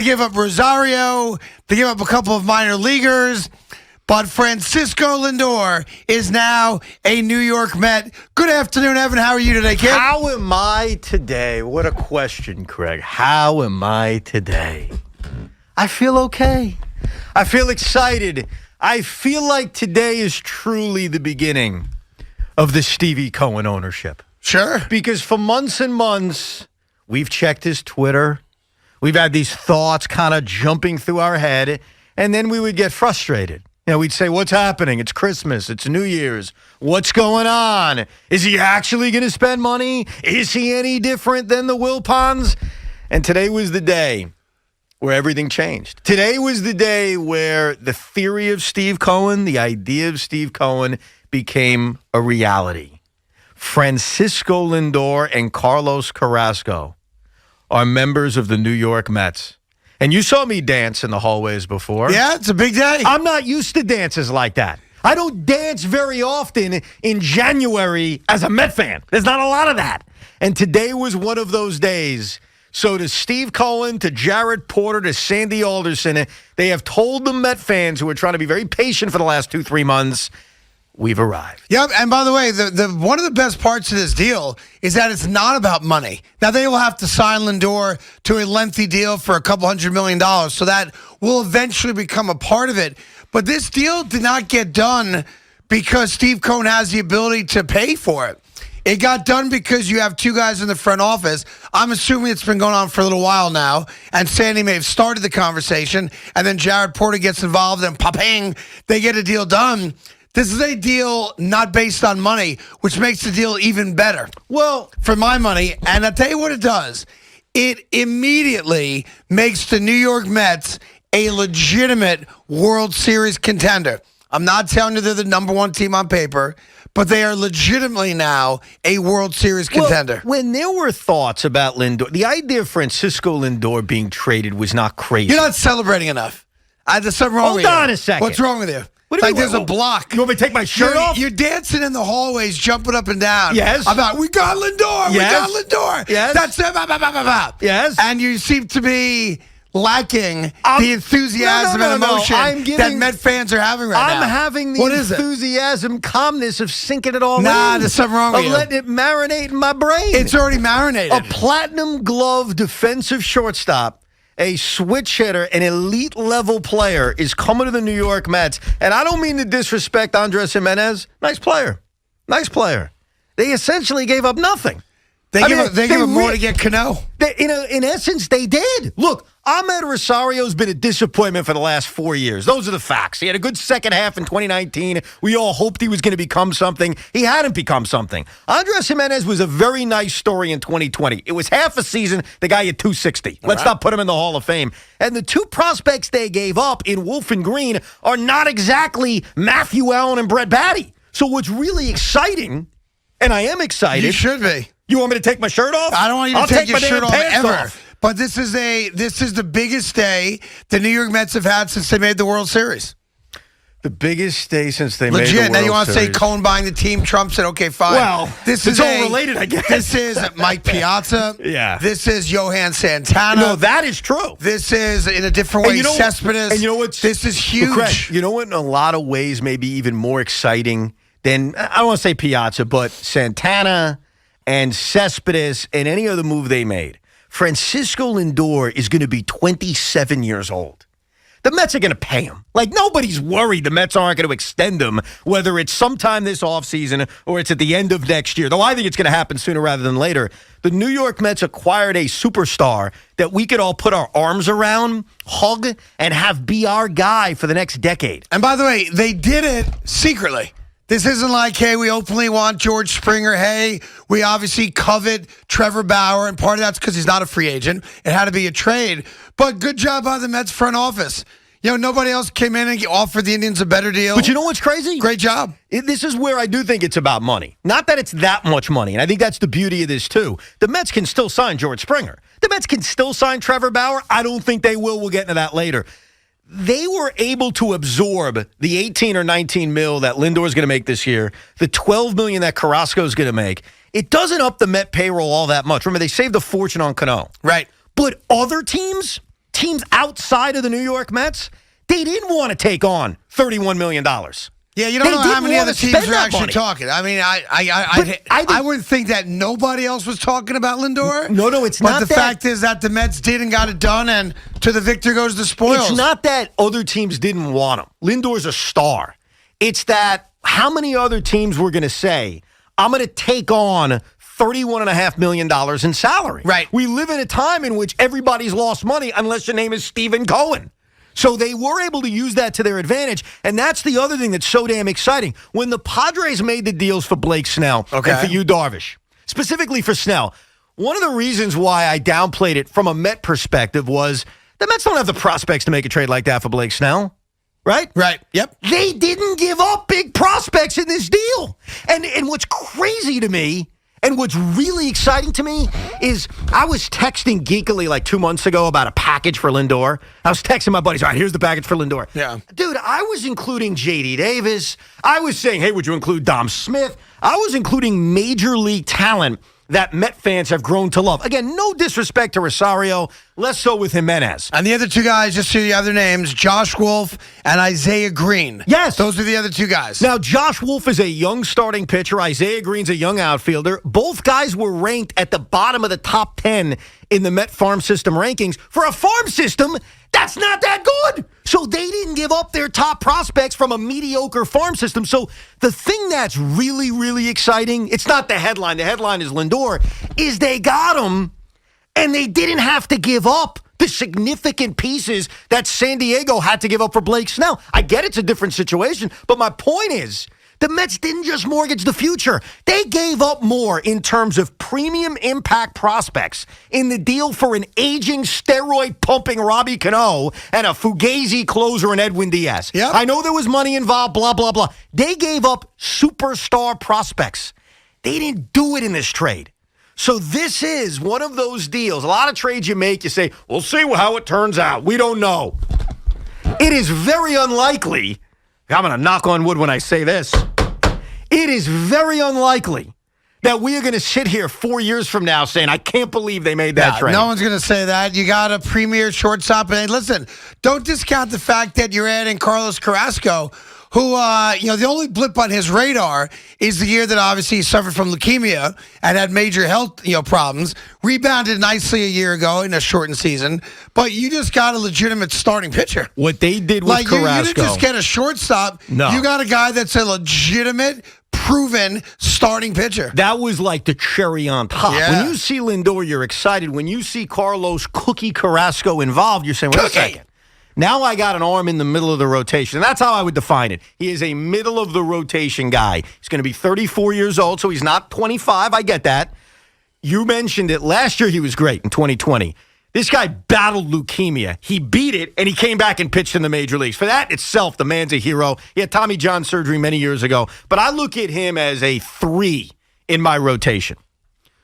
They give up Rosario. They give up a couple of minor leaguers. But Francisco Lindor is now a New York Met. Good afternoon, Evan. How are you today, kid? How am I today? What a question, Craig. How am I today? I feel okay. I feel excited. I feel like today is truly the beginning of the Stevie Cohen ownership. Sure. Because for months and months, we've checked his Twitter. We've had these thoughts kind of jumping through our head, and then we would get frustrated. We'd say, what's happening? It's Christmas. It's New Year's. What's going on? Is he actually going to spend money? Is he any different than the Wilpons? And today was the day where everything changed. Today was the day where the theory of Steve Cohen, the idea of Steve Cohen, became a reality. Francisco Lindor and Carlos Carrasco are members of the New York Mets. And you saw me dance in the hallways before. Yeah, it's a big day. I'm not used to dances like that. I don't dance very often in January as a Met fan. There's not a lot of that. And today was one of those days. So to Steve Cohen, to Jared Porter, to Sandy Alderson, they have told the Met fans who are trying to be very patient for the last 2-3 months, we've arrived. Yep, and by the way, the one of the best parts of this deal is that it's not about money. Now, they will have to sign Lindor to a lengthy deal for a couple $100 million, so that will eventually become a part of it. But this deal did not get done because Steve Cohen has the ability to pay for it. It got done because you have two guys in the front office. I'm assuming it's been going on for a little while now, and Sandy may have started the conversation, and then Jared Porter gets involved, and popping, they get a deal done. This is a deal not based on money, which makes the deal even better. Well, for my money, and I'll tell you what it does. It immediately makes the New York Mets a legitimate World Series contender. I'm not telling you they're the number one team on paper, but they are legitimately now a World Series contender. Well, when there were thoughts about Lindor, the idea of Francisco Lindor being traded was not crazy. You're not celebrating enough. There's something wrong with you. Hold on a second. What's wrong with you? What do you like mean, there's a block. You want me to take my shirt off? You're dancing in the hallways, jumping up and down. Yes. About, we got Lindor. Yes. We got Lindor. Yes. That's it. Yes. And you seem to be lacking the enthusiasm and emotion that Met fans are having right now. I'm having the enthusiasm, calmness of sinking it all in. There's something wrong with you. Of letting it marinate in my brain. It's already marinated. A platinum glove defensive shortstop, a switch hitter, an elite level player is coming to the New York Mets. And I don't mean to disrespect Andres Jimenez. Nice player. Nice player. They essentially gave up nothing. They gave up more to get Cano. In essence, they did. Look, Ahmed Rosario's been a disappointment for the last 4 years. Those are the facts. He had a good second half in 2019. We all hoped he was going to become something. He hadn't become something. Andres Jimenez was a very nice story in 2020. It was half a season. The guy had 260. Let's not put him in the Hall of Fame. And the two prospects they gave up in Wolf and Green are not exactly Matthew Allen and Brett Batty. So what's really exciting, and I am excited. You should be. You want me to take my shirt off? I don't want you to take your shirt off ever. Off. But this is the biggest day the New York Mets have had since they made the World Series. The biggest day since they made the World Legit. Now you want to Series. say Cohen buying the team? Trump said, okay, fine. Well, it's all related, I guess. This is Mike Piazza. Yeah. This is Johan Santana. No, that is true. This is, in a different way, Cespedes. And you know what? This is huge. Craig, you know what? In a lot of ways, maybe even more exciting than, I don't want to say Piazza, but Santana and Cespedes and any other move they made. Francisco Lindor is going to be 27 years old. The Mets are going to pay him. Like, nobody's worried the Mets aren't going to extend him, whether it's sometime this offseason or it's at the end of next year, though I think it's going to happen sooner rather than later. The New York Mets acquired a superstar that we could all put our arms around, hug, and have be our guy for the next decade. And by the way, they did it secretly. This isn't like, hey, we openly want George Springer. Hey, we obviously covet Trevor Bauer, and part of that's because he's not a free agent. It had to be a trade. But good job by the Mets front office. Nobody else came in and offered the Indians a better deal. But you know what's crazy? Great job. This is where I do think it's about money. Not that it's that much money, and I think that's the beauty of this, too. The Mets can still sign George Springer. The Mets can still sign Trevor Bauer. I don't think they will. We'll get into that later. They were able to absorb the 18 or 19 mil that Lindor is going to make this year, the 12 million that Carrasco is going to make. It doesn't up the Met payroll all that much. Remember, they saved a fortune on Cano. Right. But other teams, teams outside of the New York Mets, they didn't want to take on $31 million. Yeah, you don't know how many other teams are actually money. talking. I mean, I wouldn't think that nobody else was talking about Lindor. No, it's not But the fact is that the Mets did and got it done, and to the victor goes the spoils. It's not that other teams didn't want him. Lindor's a star. It's that how many other teams were going to say, I'm going to take on $31.5 million in salary. Right. We live in a time in which everybody's lost money unless your name is Stephen Cohen. So they were able to use that to their advantage, and that's the other thing that's so damn exciting. When the Padres made the deals for Blake Snell and for Yu Darvish, specifically for Snell, one of the reasons why I downplayed it from a Met perspective was the Mets don't have the prospects to make a trade like that for Blake Snell. Right? Right. Yep. They didn't give up big prospects in this deal. And what's crazy to me and what's really exciting to me is I was texting geekily like 2 months ago about a package for Lindor. I was texting my buddies, all right, here's the package for Lindor. Yeah. Dude, I was including J.D. Davis. I was saying, hey, would you include Dom Smith? I was including major league talent that Met fans have grown to love. Again, no disrespect to Rosario, less so with Jimenez. And the other two guys, just see the other names, Josh Wolf and Isaiah Green. Yes. Those are the other two guys. Now, Josh Wolf is a young starting pitcher. Isaiah Green's a young outfielder. Both guys were ranked at the bottom of the top 10 in the Met farm system rankings. For a farm system, that's not that good. So they didn't give up their top prospects from a mediocre farm system. So the thing that's really, really exciting, it's not the headline. The headline is Lindor, is they got him and they didn't have to give up the significant pieces that San Diego had to give up for Blake Snell. I get it's a different situation, but my point is, the Mets didn't just mortgage the future. They gave up more in terms of premium impact prospects in the deal for an aging, steroid-pumping Robbie Cano and a Fugazi closer in Edwin Diaz. Yep. I know there was money involved, blah, blah, blah. They gave up superstar prospects. They didn't do it in this trade. So this is one of those deals. A lot of trades you make, you say, we'll see how it turns out. We don't know. It is very unlikely. I'm going to knock on wood when I say this. It is very unlikely that we are going to sit here 4 years from now saying, I can't believe they made that trade. No one's going to say that. You got a premier shortstop. And listen, don't discount the fact that you're adding Carlos Carrasco, who, the only blip on his radar is the year that obviously he suffered from leukemia and had major health, problems. Rebounded nicely a year ago in a shortened season, but you just got a legitimate starting pitcher. What they did with Carrasco. You didn't just get a shortstop. No. You got a guy that's a legitimate, proven starting pitcher. That was like the cherry on top. Yeah. When you see Lindor, you're excited. When you see Carlos Cookie Carrasco involved, you're saying, wait a second. Now I got an arm in the middle of the rotation. And that's how I would define it. He is a middle of the rotation guy. He's going to be 34 years old, so he's not 25. I get that. You mentioned it. Last year he was great in 2020. This guy battled leukemia. He beat it, and he came back and pitched in the major leagues. For that itself, the man's a hero. He had Tommy John surgery many years ago. But I look at him as a 3 in my rotation.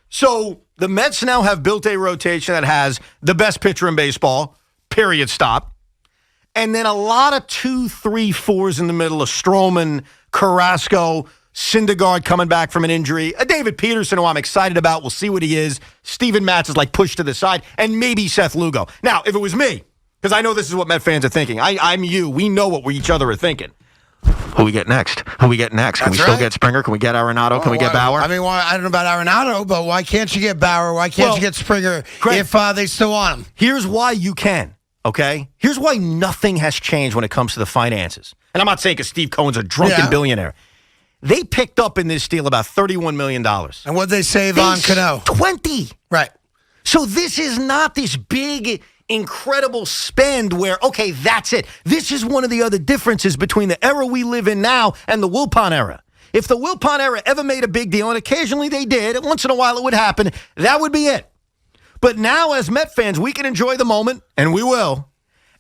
So the Mets now have built a rotation that has the best pitcher in baseball, period, stop. And then a lot of 2, 3, 4s in the middle of Stroman, Carrasco, Syndergaard coming back from an injury. A David Peterson, who I'm excited about. We'll see what he is. Steven Matz is like pushed to the side. And maybe Seth Lugo. Now, if it was me, because I know this is what Met fans are thinking. I'm you. We know what we each other are thinking. Who we get next? Can we still get Springer? Can we get Arenado? Can we get Bauer? I mean, I don't know about Arenado, but why can't you get Bauer? Why can't you get Springer if they still want him? Here's why you can. Okay? Here's why nothing has changed when it comes to the finances. And I'm not saying because Steve Cohen's a drunken billionaire. They picked up in this deal about $31 million. And what'd they save on Cano? 20. Right. So this is not this big, incredible spend where, okay, that's it. This is one of the other differences between the era we live in now and the Wilpon era. If the Wilpon era ever made a big deal, and occasionally they did, once in a while it would happen, that would be it. But now, as Met fans, we can enjoy the moment, and we will.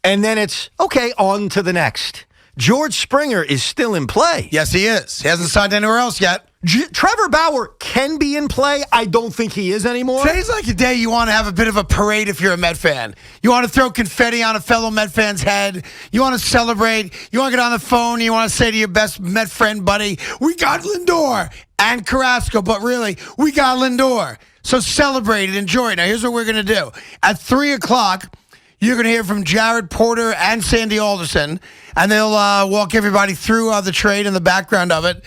And then it's, okay, on to the next. George Springer is still in play. Yes, he is. He hasn't signed anywhere else yet. Trevor Bauer can be in play. I don't think he is anymore. Today's like a day you want to have a bit of a parade if you're a Met fan. You want to throw confetti on a fellow Met fan's head. You want to celebrate. You want to get on the phone. You want to say to your best Met friend buddy, we got Lindor and Carrasco, but really, we got Lindor. So celebrate it, enjoy it. Now, here's what we're going to do. At 3 o'clock, You're going to hear from Jared Porter and Sandy Alderson, and they'll walk everybody through the trade and the background of it.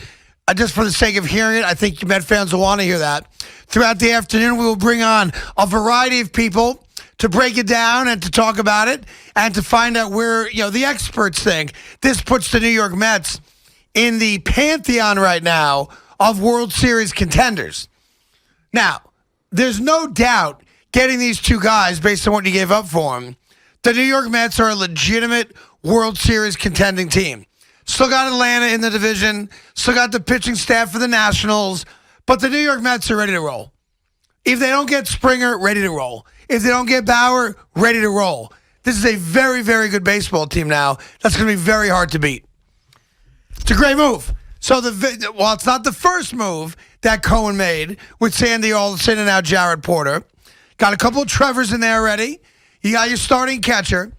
Just for the sake of hearing it, I think Met fans will want to hear that. Throughout the afternoon, we will bring on a variety of people to break it down and to talk about it and to find out where the experts think this puts the New York Mets in the pantheon right now of World Series contenders. Now, there's no doubt getting these two guys, based on what you gave up for them, the New York Mets are a legitimate World Series contending team. Still got Atlanta in the division, still got the pitching staff for the Nationals, but the New York Mets are ready to roll. If they don't get Springer, ready to roll. If they don't get Bauer, ready to roll. This is a very, very good baseball team now. That's going to be very hard to beat. It's a great move. So, it's not the first move that Cohen made with Sandy Alderson and now Jared Porter. Got a couple of Trevors in there already. You got your starting catcher.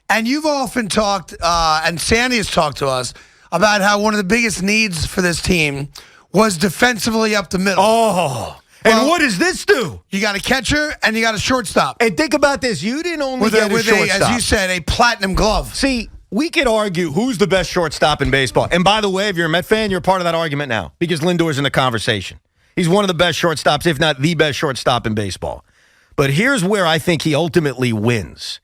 And you've often talked, and Sandy has talked to us, about how one of the biggest needs for this team was defensively up the middle. Oh, and what does this do? You got a catcher and you got a shortstop. And think about this. You didn't only get a shortstop. As you said, a platinum glove. See, we could argue who's the best shortstop in baseball. And by the way, if you're a Met fan, you're part of that argument now because Lindor's in the conversation. He's one of the best shortstops, if not the best shortstop in baseball. But here's where I think he ultimately wins.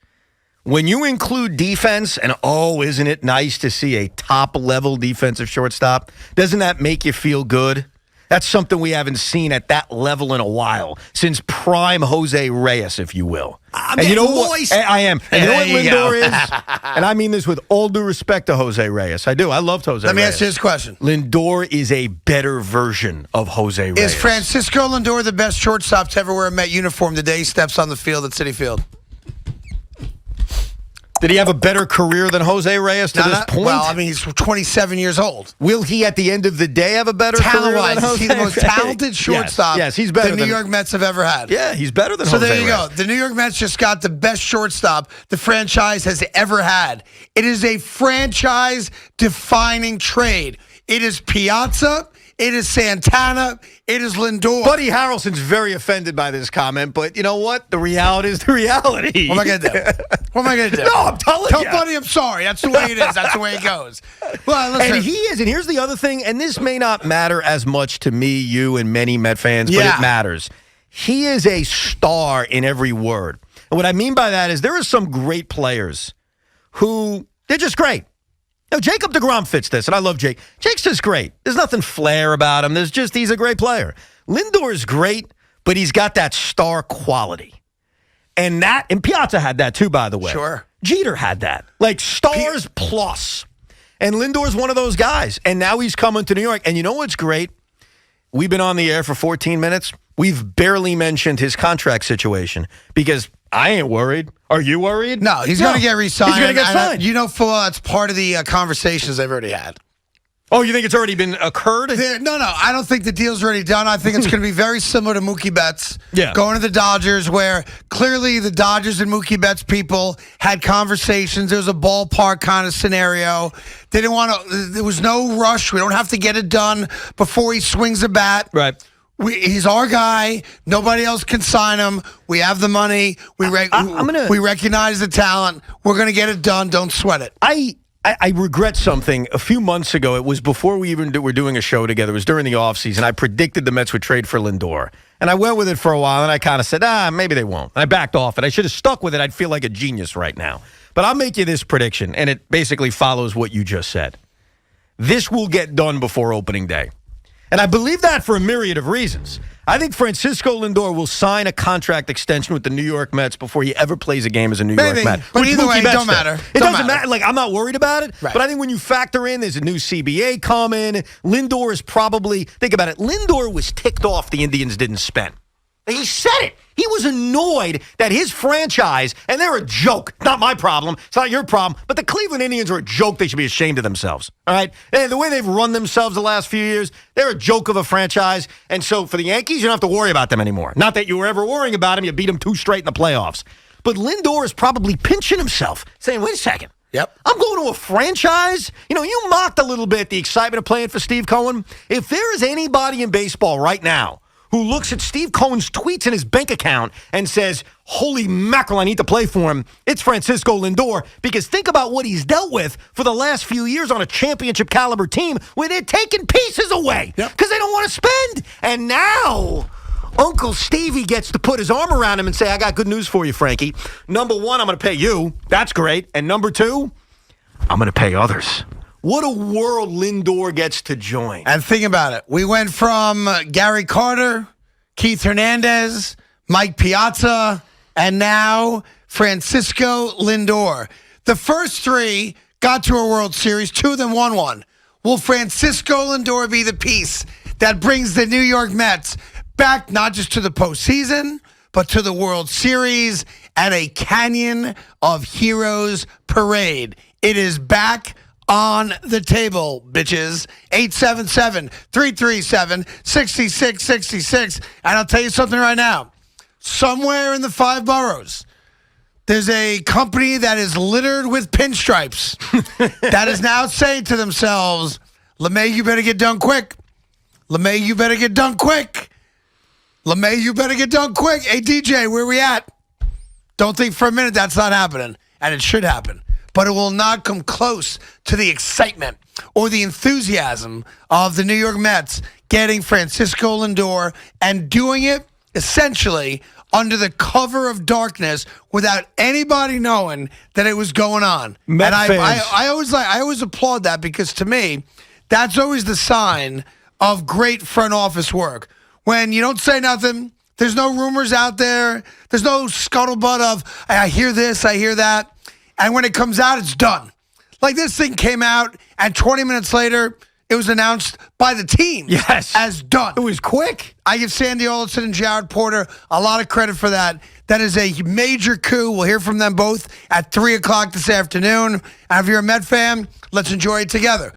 When you include defense, and isn't it nice to see a top-level defensive shortstop? Doesn't that make you feel good? That's something we haven't seen at that level in a while, since prime Jose Reyes, if you will. And you know what? I am. And you know what Lindor is? And I mean this with all due respect to Jose Reyes. I do. I loved Jose Reyes. Let me ask you this question. Lindor is a better version of Jose Reyes. Is Francisco Lindor the best shortstop to ever wear a Met uniform the day he steps on the field at Citi Field? Did he have a better career than Jose Reyes to this point? Well, I mean, he's 27 years old. Will he, at the end of the day, have a better career than Jose Reyes? Is he the most talented shortstop yes, he's better the New York Mets have ever had? Yeah, he's better than Jose Reyes. So there you go. The New York Mets just got the best shortstop the franchise has ever had. It is a franchise-defining trade. It is Piazza. It is Santana. It is Lindor. Buddy Harrelson's very offended by this comment, but you know what? The reality is the reality. What am I going to do? What am I going to do? No, I'm telling you. Tell Buddy I'm sorry. That's the way it is. That's the way it goes. Well, listen. And he is. And here's the other thing, and this may not matter as much to me, you, and many Met fans, but it matters. He is a star in every word. And what I mean by that is there are some great players who, they're just great. Now, Jacob deGrom fits this, and I love Jake. Jake's just great. There's nothing flair about him. He's a great player. Lindor is great, but he's got that star quality. And Piazza had that too, by the way. Sure. Jeter had that. Like stars plus. And Lindor's one of those guys. And now he's coming to New York. And you know what's great? We've been on the air for 14 minutes. We've barely mentioned his contract situation because I ain't worried. Are you worried? No, he's going to get re-signed. He's going to get signed. You know, full well, that's part of the conversations they've already had. Oh, you think it's already been occurred? No, I don't think the deal's already done. I think it's going to be very similar to Mookie Betts going to the Dodgers, where clearly the Dodgers and Mookie Betts people had conversations. There was a ballpark kind of scenario. They didn't want to. There was no rush. We don't have to get it done before he swings a bat. Right. He's our guy. Nobody else can sign him. We have the money. We recognize the talent. We're going to get it done. Don't sweat it. I regret something. A few months ago, it was before we even were doing a show together. It was during the offseason. I predicted the Mets would trade for Lindor. And I went with it for a while, and I kind of said, maybe they won't. And I backed off it. I should have stuck with it. I'd feel like a genius right now. But I'll make you this prediction, and it basically follows what you just said. This will get done before opening day. And I believe that for a myriad of reasons. I think Francisco Lindor will sign a contract extension with the New York Mets before he ever plays a game as a New York Met. But either way, it don't matter. It doesn't matter. Like, I'm not worried about it. Right. But I think when you factor in there's a new CBA coming, Lindor is probably, think about it, Lindor was ticked off the Indians didn't spend. He said it. He was annoyed that his franchise, and they're a joke. Not my problem. It's not your problem. But the Cleveland Indians are a joke. They should be ashamed of themselves. All right? And the way they've run themselves the last few years, they're a joke of a franchise. And so for the Yankees, you don't have to worry about them anymore. Not that you were ever worrying about them. You beat them 2 straight in the playoffs. But Lindor is probably pinching himself, saying, wait a second. Yep. I'm going to a franchise. You know, you mocked a little bit the excitement of playing for Steve Cohen. If there is anybody in baseball right now who looks at Steve Cohen's tweets in his bank account and says, holy mackerel, I need to play for him. It's Francisco Lindor, because think about what he's dealt with for the last few years on a championship caliber team where they're taking pieces away because they don't want to spend. And now Uncle Stevie gets to put his arm around him and say, I got good news for you, Frankie. Number one, I'm going to pay you. That's great. And number two, I'm going to pay others. What a world Lindor gets to join. And think about it. We went from Gary Carter, Keith Hernandez, Mike Piazza, and now Francisco Lindor. The first three got to a World Series. Two of them won one. Will Francisco Lindor be the piece that brings the New York Mets back not just to the postseason, but to the World Series and a Canyon of Heroes parade? It is back on the table, bitches. 877-337-6666. And I'll tell you something right now. Somewhere in the 5 boroughs, there's a company that is littered with pinstripes that is now saying to themselves, LeMay, you better get done quick. LeMay, you better get done quick. LeMay, you better get done quick. Hey, DJ, where we at? Don't think for a minute that's not happening. And it should happen. But it will not come close to the excitement or the enthusiasm of the New York Mets getting Francisco Lindor and doing it essentially under the cover of darkness without anybody knowing that it was going on. Met and fans. I always applaud that, because to me, that's always the sign of great front office work. When you don't say nothing, there's no rumors out there, there's no scuttlebutt of, I hear this, I hear that. And when it comes out, it's done. Like this thing came out, and 20 minutes later, it was announced by the team as done. It was quick. I give Sandy Olson and Jared Porter a lot of credit for that. That is a major coup. We'll hear from them both at 3 o'clock this afternoon. And if you're a Met fan, let's enjoy it together.